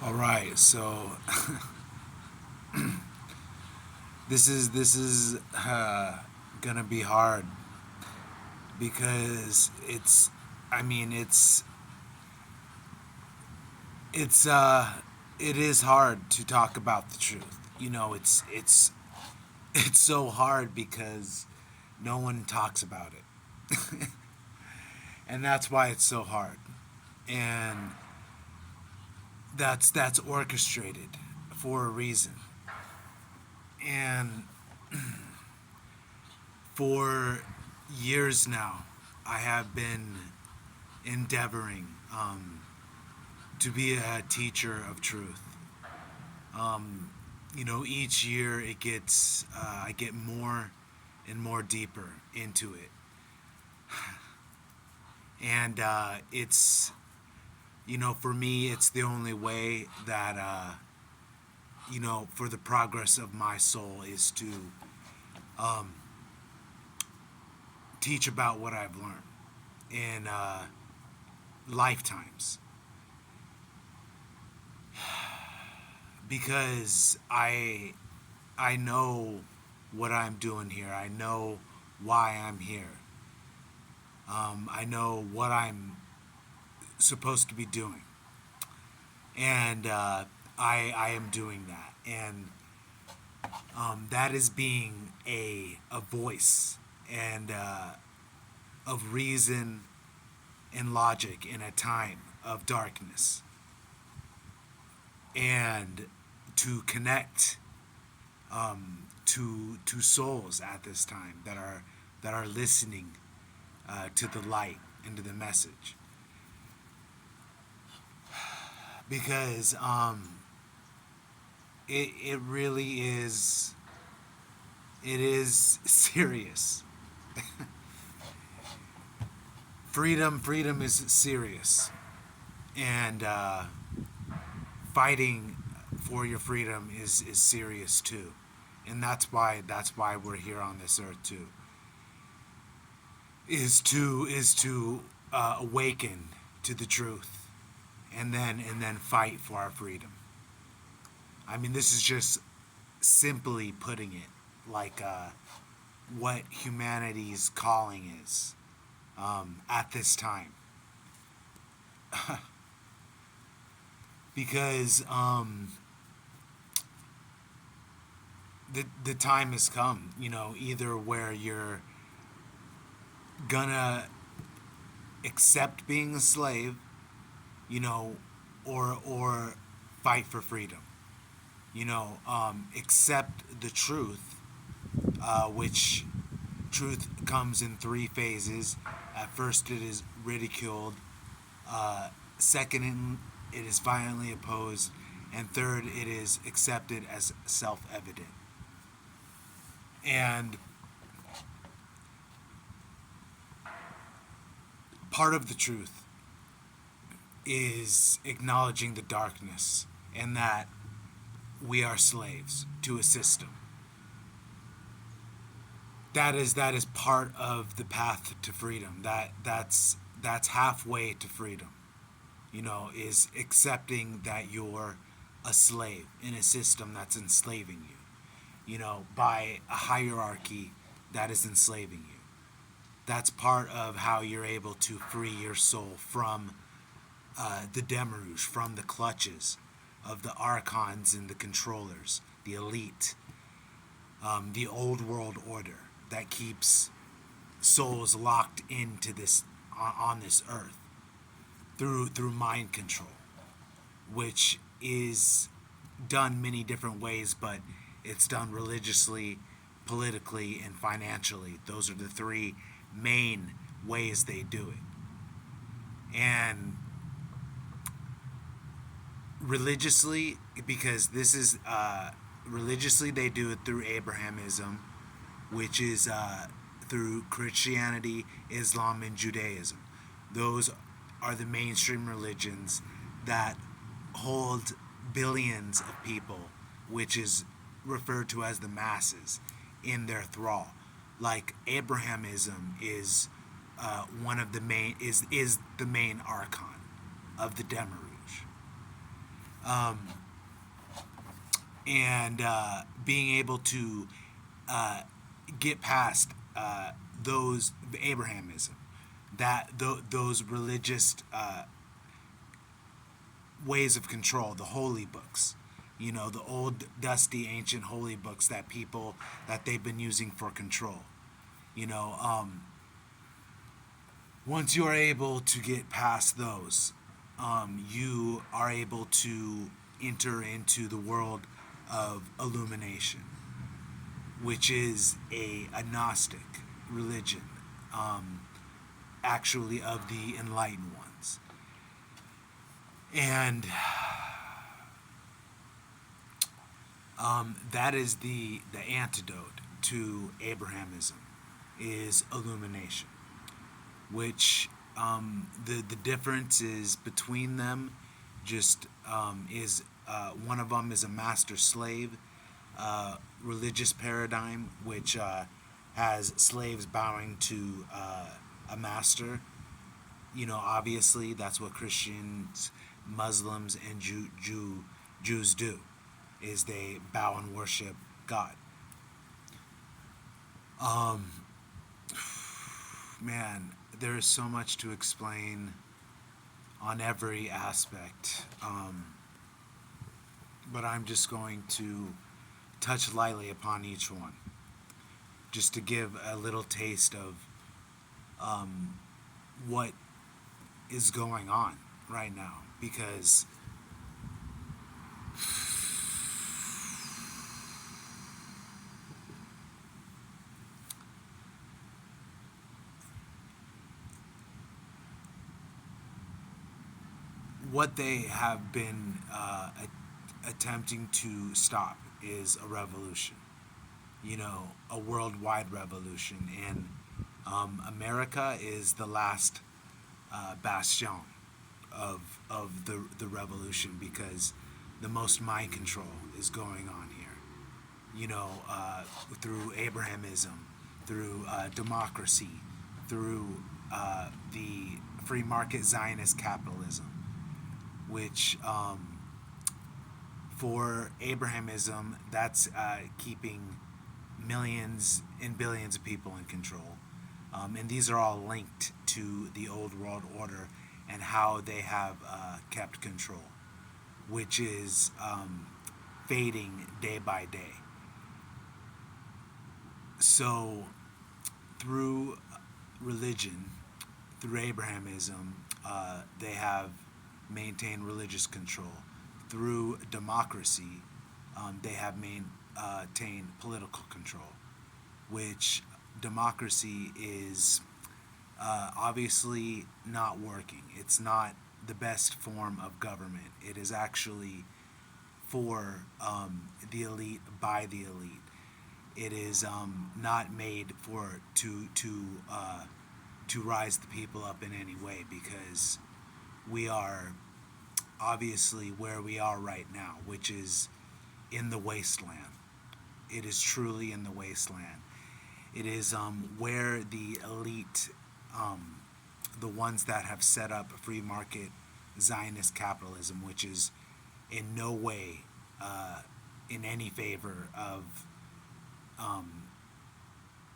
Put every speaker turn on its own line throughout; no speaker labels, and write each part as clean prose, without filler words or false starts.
All right, so this is gonna be hard because I mean, it's it is hard to talk about the truth. It's so hard because no one talks about it, and that's why it's so hard, and that's orchestrated for a reason, and for years now, I have been endeavoring to be a teacher of truth. Each year I get more and more deeper into it, and for me, it's the only way that for the progress of my soul is to teach about what I've learned in lifetimes, because I know what I'm doing here. I know why I'm here. I know what I'm supposed to be doing, and I am doing that, and that is being a voice and of reason and logic in a time of darkness, and to connect to souls at this time that are listening to the light and to the message, because it really is, it is serious. Freedom is serious, and fighting for your freedom is serious too, and that's why we're here on this earth too. Is to awaken to the truth, and then fight for our freedom. I mean, this is just simply putting it like what humanity's calling is at this time, because the time has come. Either where you're gonna accept being a slave, or fight for freedom. Accept the truth, which truth comes in three phases. At first, it is ridiculed. Second, it is violently opposed. And third, it is accepted as self evident. And part of the truth is acknowledging the darkness, and that we are slaves to a system. That is part of the path to freedom. That's halfway to freedom. Is accepting that you're a slave in a system that's enslaving you. By a hierarchy that is enslaving you. That's part of how you're able to free your soul from the Demiurge, from the clutches of the archons and the controllers, the elite, the old world order that keeps souls locked into this on this earth through mind control, which is done many different ways, but it's done religiously, politically, and financially. Those are the three main ways they do it. And religiously, because this is religiously, they do it through Abrahamism, which is through Christianity, Islam, and Judaism. Those are the mainstream religions that hold billions of people, which is referred to as the masses, in their thrall. Like Abrahamism is one of the main is the main archon of the Demiurge. And being able to get past those Abrahamism, those religious ways of control, the holy books, the old dusty ancient holy books that they've been using for control. You know, once you are able to get past those, you are able to enter into the world of illumination, which is a Gnostic religion, actually of the enlightened ones. And that is the antidote to Abrahamism, is illumination, which the difference is between them just is one of them is a master slave religious paradigm, which has slaves bowing to a master. Obviously that's what Christians, Muslims, and Jews do, is they bow and worship God. Man, there is so much to explain on every aspect, but I'm just going to touch lightly upon each one, just to give a little taste of what is going on right now, because what they have been attempting to stop is a revolution, a worldwide revolution. And America is the last bastion of the revolution, because the most mind control is going on here. Through Abrahamism, through democracy, through the free market Zionist capitalism, which for Abrahamism, that's keeping millions and billions of people in control. And these are all linked to the old world order and how they have kept control, which is fading day by day. So, through religion, through Abrahamism, they have maintained religious control. Through democracy, they have maintained political control, which democracy is obviously not working. It's not the best form of government. It is actually for the elite, by the elite. It is not made for to rise the people up in any way, because we are obviously where we are right now, which is in the wasteland. It is truly in the wasteland. It is where the elite, the ones that have set up free market Zionist capitalism, which is in no way in any favor of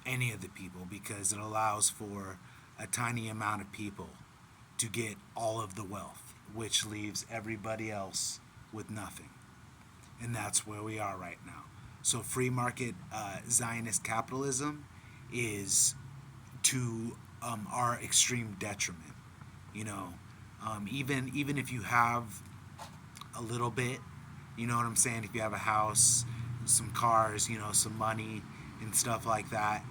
any of the people, because it allows for a tiny amount of people to get all of the wealth, which leaves everybody else with nothing. And that's where we are right now. So free market Zionist capitalism is to our extreme detriment. Even if you have a little bit, you know what I'm saying? If you have a house, some cars, some money and stuff like that,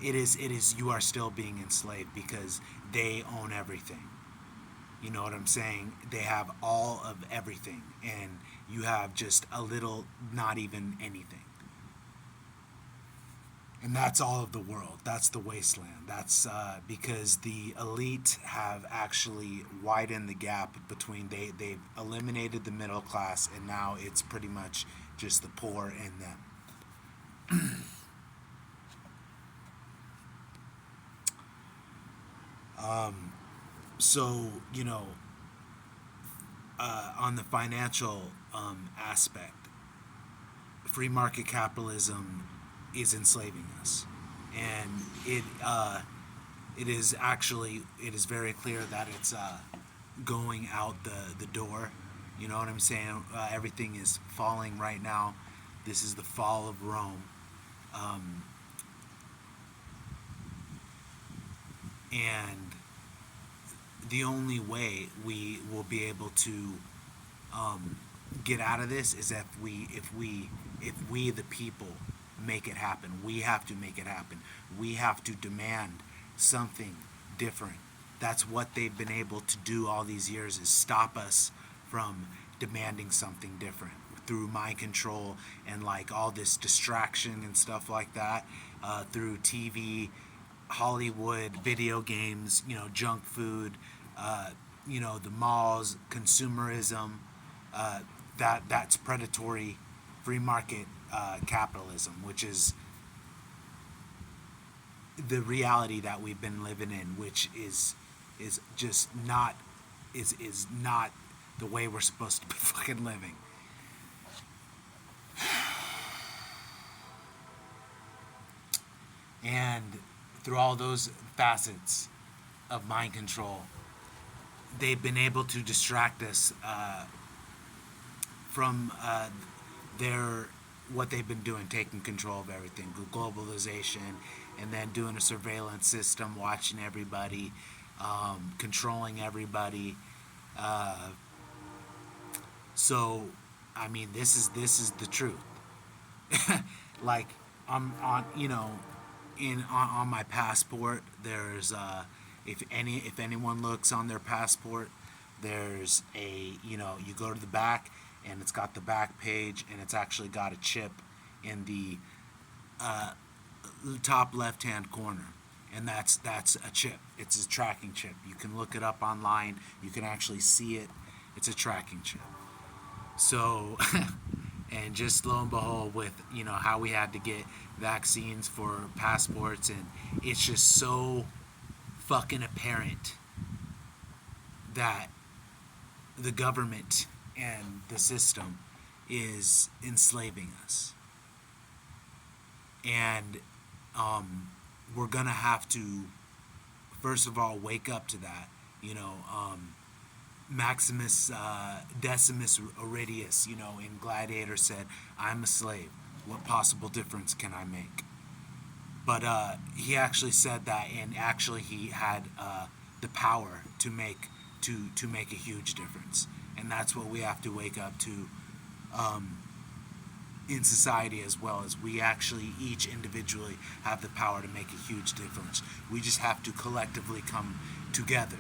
it is you are still being enslaved, because they own everything. You know what I'm saying? They have all of everything, and you have just a little, not even anything. And that's all of the world. That's the wasteland. That's because the elite have actually widened the gap between, they've eliminated the middle class, and now it's pretty much just the poor and them. So, on the financial aspect, free market capitalism is enslaving us, and it is very clear that it's going out the door. You know what I'm saying? Everything is falling right now. This is the fall of Rome, um, and the only way we will be able to um, get out of this is if we the people make it happen. We have to make it happen. We have to demand something different. That's what they've been able to do all these years, is stop us from demanding something different through mind control and like all this distraction and stuff like that, through TV, Hollywood, video games, junk food, the malls, consumerism. That's predatory free market capitalism, which is the reality that we've been living in, which is just not is not the way we're supposed to be fucking living. And through all those facets of mind control, they've been able to distract us from their what they've been doing, taking control of everything, globalization, and then doing a surveillance system, watching everybody, controlling everybody. Uh, so, I mean, this is the truth. Like, I'm on, in on my passport. There's if anyone looks on their passport, there's you go to the back, and it's got the back page, and it's actually got a chip in the uh, top left hand corner, and that's a chip. It's a tracking chip. You can look it up online. You can actually see it. It's a tracking chip. So, and just lo and behold, with how we had to get vaccines for passports, and it's just so fucking apparent that the government and the system is enslaving us, and we're gonna have to first of all wake up to that. Maximus Decimus Aurelius, in Gladiator said, "I'm a slave. What possible difference can I make?" But he actually said that, and actually he had the power to make a huge difference, and that's what we have to wake up to um, in society as well. As we actually each individually have the power to make a huge difference. We just have to collectively come together,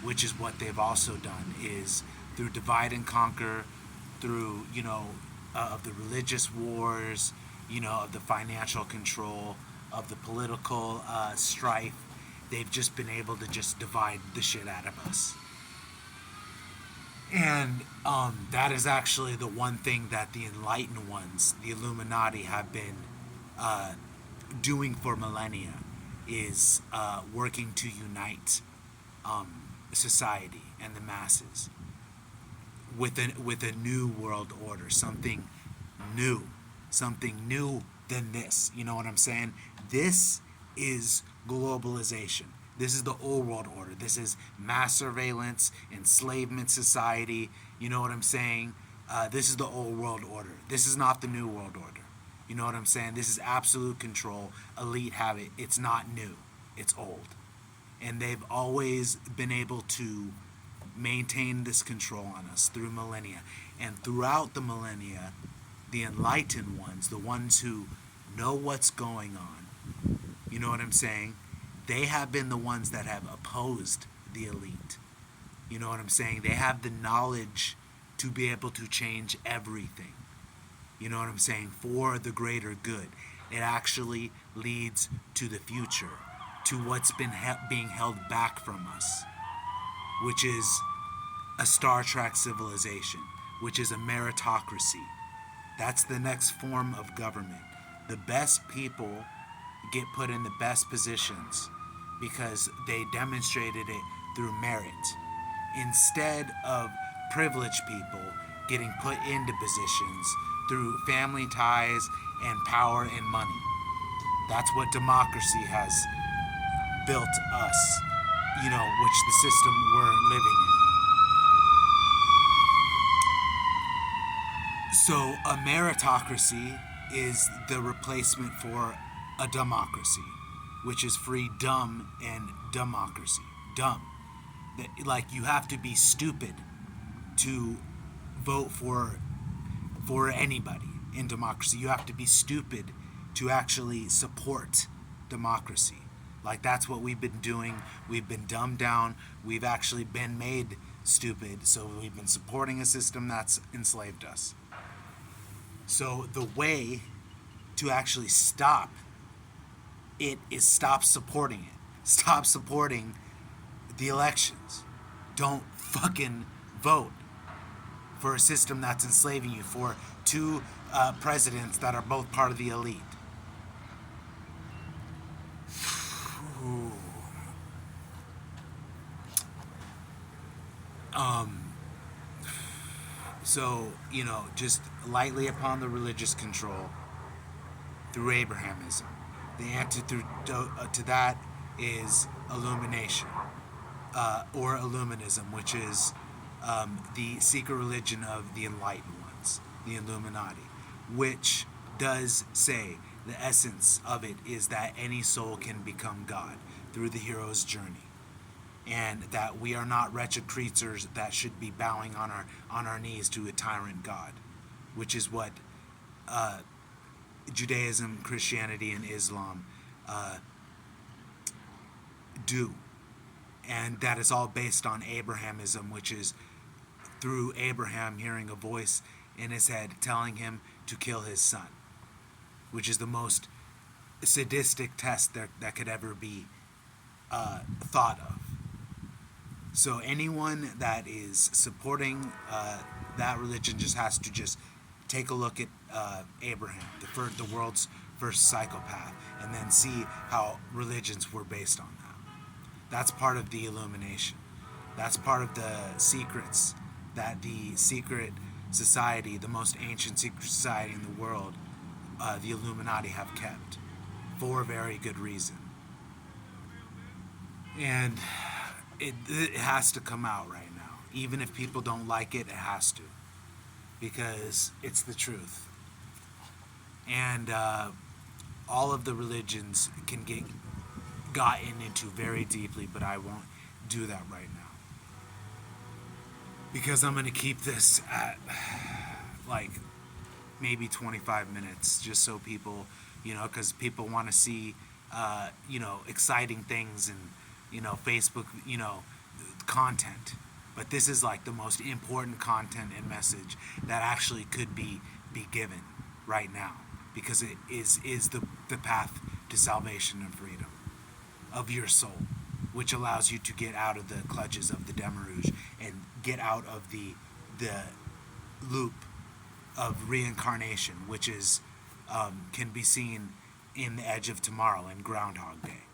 which is what they've also done, is through divide and conquer, through of the religious wars, of the financial control, of the political strife. They've just been able to just divide the shit out of us. And that is actually the one thing that the enlightened ones, the Illuminati, have been uh, doing for millennia, is working to unite society and the masses with a new world order, new, something new than this. You know what I'm saying? This is globalization. This is the old world order. This is mass surveillance, enslavement society. You know what I'm saying? This is the old world order. This is not the new world order. You know what I'm saying? This is absolute control. Elite have it. It's not new. It's old. And they've always been able to maintain this control on us through millennia. And throughout the millennia, the enlightened ones, the ones who know what's going on, you know what I'm saying? They have been the ones that have opposed the elite. You know what I'm saying? They have the knowledge to be able to change everything. You know what I'm saying? For the greater good. It actually leads to the future, to what's been being held back from us, which is a Star Trek civilization, which is a meritocracy. That's the next form of government. The best people get put in the best positions because they demonstrated it through merit, instead of privileged people getting put into positions through family ties and power and money. That's what democracy has built us, which the system we're living in. So a meritocracy is the replacement for a democracy, which is freedom and democracy. Dumb. Like, you have to be stupid to vote for anybody in democracy. You have to be stupid to actually support democracy. Like, that's what we've been doing. We've been dumbed down. We've actually been made stupid. So we've been supporting a system that's enslaved us. So the way to actually stop it is stop supporting it. Stop supporting the elections. Don't fucking vote for a system that's enslaving you, for two presidents that are both part of the elite. So, just lightly upon the religious control through Abrahamism. The antidote to that is illumination, or Illuminism, which is the secret religion of the enlightened ones, the Illuminati, which does say the essence of it is that any soul can become God through the hero's journey, and that we are not wretched creatures that should be bowing on our knees to a tyrant God, which is what Judaism, Christianity, and Islam do. And that is all based on Abrahamism, which is through Abraham hearing a voice in his head telling him to kill his son, which is the most sadistic test that could ever be thought of. So anyone that is supporting that religion just has to just take a look at Abraham, the world's first psychopath, and then see how religions were based on that. That's part of the illumination. That's part of the secrets that the secret society, the most ancient secret society in the world, the Illuminati, have kept for a very good reason. And it has to come out right now. Even if people don't like it, it has to. Because it's the truth. And all of the religions can get gotten into very deeply, but I won't do that right now. Because I'm going to keep this at like maybe 25 minutes, just so people, because people want to see, exciting things and, Facebook, content. But this is like the most important content and message that actually could be given right now, because it is the path to salvation and freedom of your soul, which allows you to get out of the clutches of the Demiurge and get out of the loop of reincarnation, which is can be seen in The Edge of Tomorrow and Groundhog Day.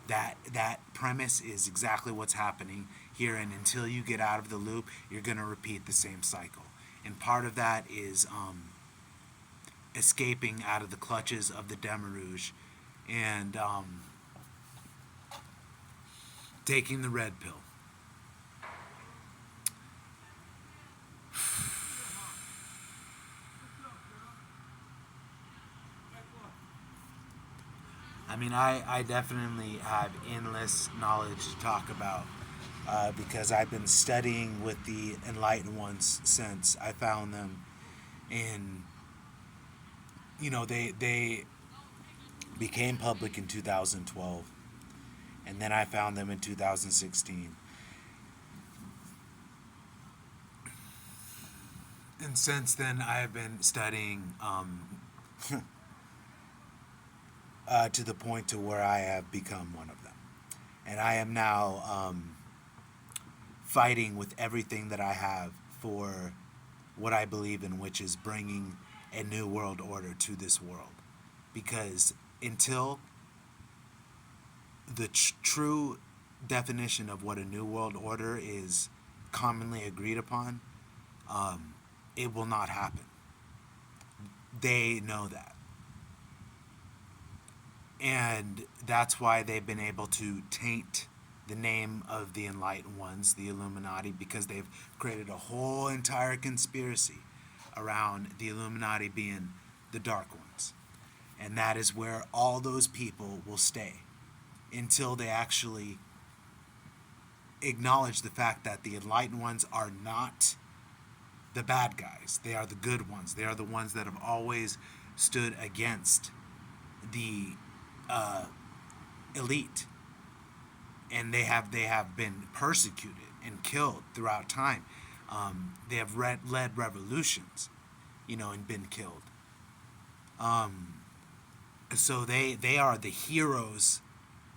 That premise is exactly what's happening here, and until you get out of the loop, you're going to repeat the same cycle. And part of that is escaping out of the clutches of the Demiurge and taking the red pill. I mean, I definitely have endless knowledge to talk about because I've been studying with the enlightened ones since I found them. And, they became public in 2012. And then I found them in 2016. And since then, I have been studying to the point to where I have become one of them. And I am now fighting with everything that I have for what I believe in, which is bringing a new world order to this world. Because until the true definition of what a new world order is commonly agreed upon, it will not happen. They know that. And that's why they've been able to taint the name of the enlightened ones, the Illuminati, because they've created a whole entire conspiracy around the Illuminati being the dark ones. And that is where all those people will stay until they actually acknowledge the fact that the enlightened ones are not the bad guys. They are the good ones. They are the ones that have always stood against the elite, and they have been persecuted and killed throughout time. They have led revolutions, and been killed. So they are the heroes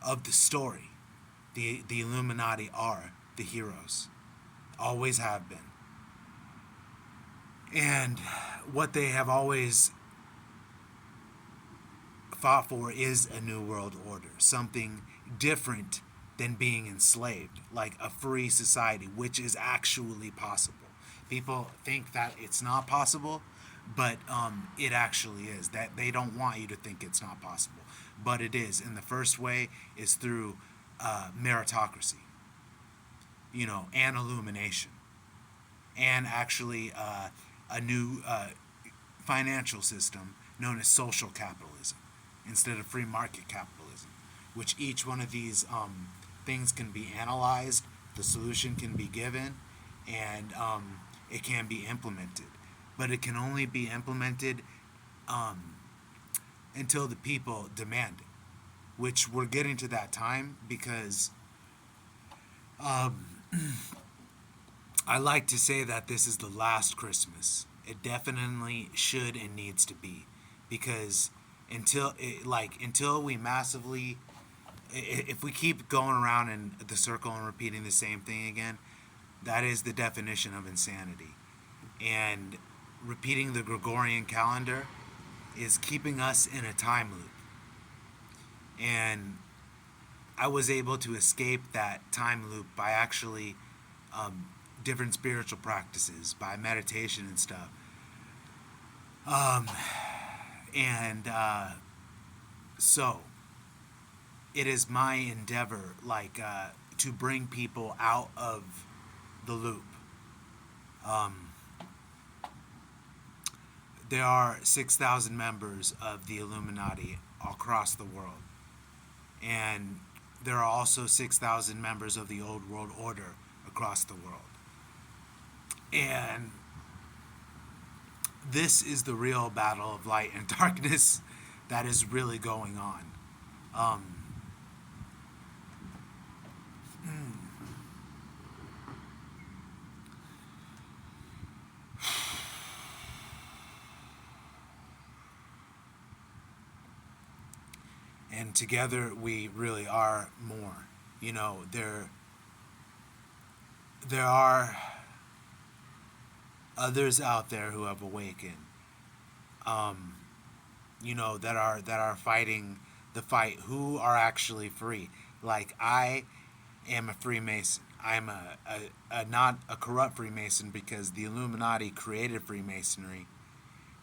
of the story. The Illuminati are the heroes, always have been, and what they have always fought for is a new world order, something different than being enslaved, like a free society, which is actually possible. People think that it's not possible, but it actually is. That they don't want you to think it's not possible, but it is. And the first way is through meritocracy, and illumination, and actually a new financial system known as social capitalism instead of free market capitalism, which each one of these things can be analyzed, the solution can be given, and it can be implemented. But it can only be implemented until the people demand it, which we're getting to that time because I like to say that this is the last Christmas. It definitely should and needs to be, because until we massively, if we keep going around in the circle and repeating the same thing again, that is the definition of insanity. And repeating the Gregorian calendar is keeping us in a time loop. And I was able to escape that time loop by actually different spiritual practices, by meditation and stuff. And so it is my endeavor, to bring people out of the loop. There are 6,000 members of the Illuminati across the world. And there are also 6,000 members of the Old World Order across the world. And this is the real battle of light and darkness that is really going on. Um, and together we really are more. There are others out there who have awakened, um, that are fighting the fight, who are actually free. Like, I am a Freemason. I'm a not a corrupt Freemason, because the Illuminati created Freemasonry,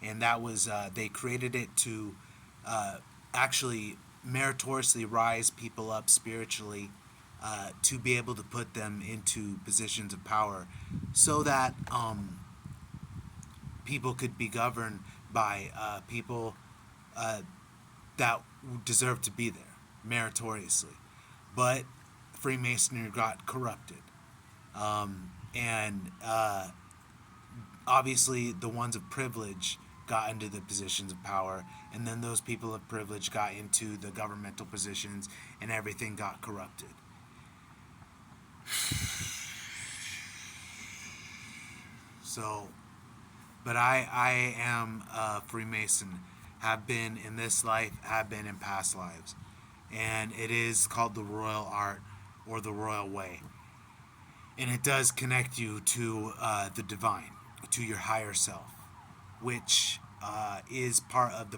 and that was they created it to actually meritoriously rise people up spiritually, to be able to put them into positions of power, so that people could be governed by people that deserve to be there meritoriously. But Freemasonry got corrupted, and obviously the ones of privilege got into the positions of power, and then those people of privilege got into the governmental positions, and everything got corrupted. So, but I am a Freemason, have been in this life, have been in past lives, and it is called the Royal Art, or the Royal Way, and it does connect you to the divine, to your higher self, which is part of the